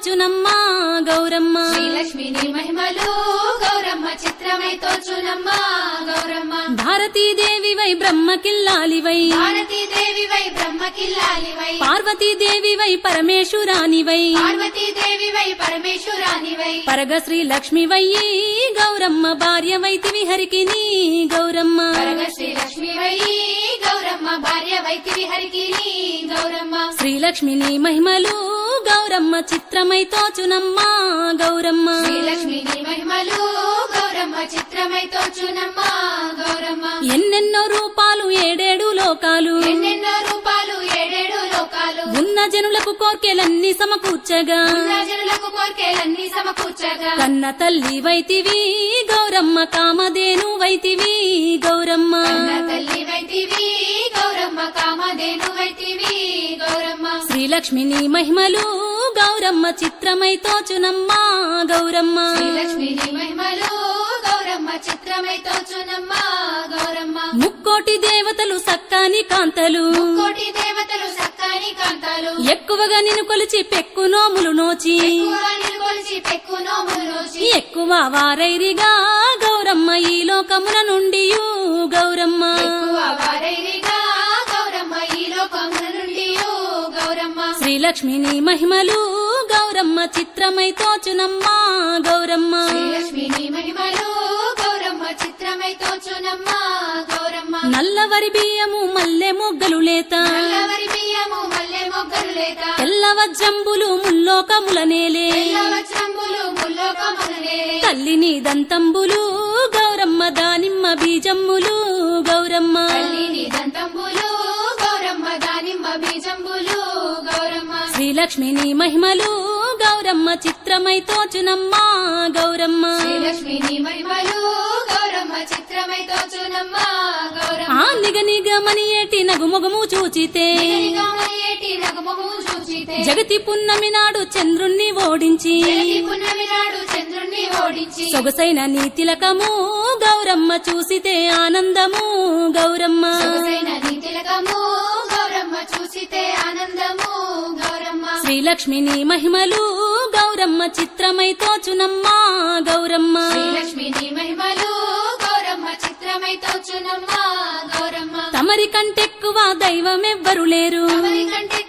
తోచునమ్మా గౌరమ్మ శ్రీలక్ష్మిని మహిమలు గౌరమ్మ చిత్రమై తోచునమ్మా గౌరమ్మ భారతీదేవివై బ్రహ్మకిల్లాలివై భారతీదేవివై బ్రహ్మకిల్లాలివై పార్వతీదేవివై పరమేశ్వరానివై పార్వతీదేవివై పరమేశ్వరానివై పరగ శ్రీలక్ష్మివయ్యి గౌరమ్మ భార్యవైతివి హరికిని గౌరమ్మ పరగ శ్రీలక్ష్మివై గౌరమ్మ భార్య వైతివి హరికిని గౌరమ్మ శ్రీలక్ష్మిని మహిమలు గౌరమ్మ చిత్రమై తోచునమ్మా గౌరమ్మ శ్రీలక్ష్మిని మహిమలు గౌరమ్మ చిత్రమై తోచునమ్మా గౌరమ్మ ఎన్నెన్నో రూపాలు ఏడేడు లోకాలు ఎన్నెన్నో రూపాలు ఏడేడు లోకాలు ఉన్న జనులకు కోర్కెలన్నీ సమకూర్చగా జనులకు కోర్కెలన్నీ సమకూర్చగా కన్న తల్లి వైతివి గౌరమ్మ కామధేను వైతివి గౌరమ్మ కన్న తల్లి వైతివి గౌరమ్మ కామధేను వైతివి గౌరమ్మ శ్రీలక్ష్మిని మహిమలు గౌరమ్మ చిత్రమై తోచునమ్మా గౌరమ్మ శ్రీలక్ష్మిని మహిమలు గౌరమ్మ చిత్రమై తోచునమ్మా గౌరమ్మ ముక్కోటి దేవతలు సక్కాని కాంతలు కోటి దేవతలు సక్కాని కాంతాలు ఎక్కువగా నిన్ను కొలిచి పెక్కు నోములు నోచి ఎక్కువగా నిలుకొలిచి పెక్కు నోములు నోచి ఎక్కువ వారైరిగా గౌరమ్మ ఈ లోకమున నుండి గౌరమ్మ ఎక్కువ వారైరిగా గౌరమ్మ ఈ లోకముల నుండి గౌరమ్మ శ్రీలక్ష్మిని మహిమలు గౌరమ్మ చిత్రమై తోచునమ్మా గౌరమ్మ శ్రీలక్ష్మిని మహిమలు గౌరమ్మ చిత్రమై తోచునమ్మా గౌరమ్మ నల్లవరి బియ్యము మల్లె మొగ్గలు లేత నల్లవరి బియ్యము మల్లె మొగ్గలు లేత తెల్ల వజ్రంబులు ముల్లోకముల నేలే తెల్ల వజ్రంబులు ముల్లోకముల నేలే తల్లిని దంతంబులు గౌరమ్మ దానిమ్మ బీజమ్ములు గౌరమ్మ తల్లిని దంతంబులు గౌరమ్మ దానిమ్మ బీజంబులు గౌరమ్మ శ్రీలక్ష్మిని మహిమలు గౌరమ్మ చిత్రమై తోచునమ్మా గౌరమ్మ శ్రీలక్ష్మిని మహిమలు గౌరమ్మ చిత్రమై తోచునమ్మా గౌరమ్మ ఆ నిగమని ఏటి నగుమొగము చూచితే ఏటి నగమము చూచితే జగతి పున్నమి నాడు చంద్రుణ్ణి ఓడించి జగతి పున్నమి నాడు చంద్రుణ్ణి ఓడించి సొగసైన నీ తిలకము గౌరమ్మ చూసితే ఆనందము గౌరమ్మ సొగసైన నీ తిలకము గౌరమ్మ చూసితే ఆనందము గౌరమ్మ శ్రీలక్ష్మిని మహిమలు గౌరమ్మ చిత్రమై తోచునమ్మా గౌరమ్మ శ్రీలక్ష్మిని మహిమలు గౌరమ్మ చిత్రమై తోచునమ్మా గౌరమ్మ తమరి కంటెక్కువ దైవమెవ్వరు లేరు ఎవరి కంటే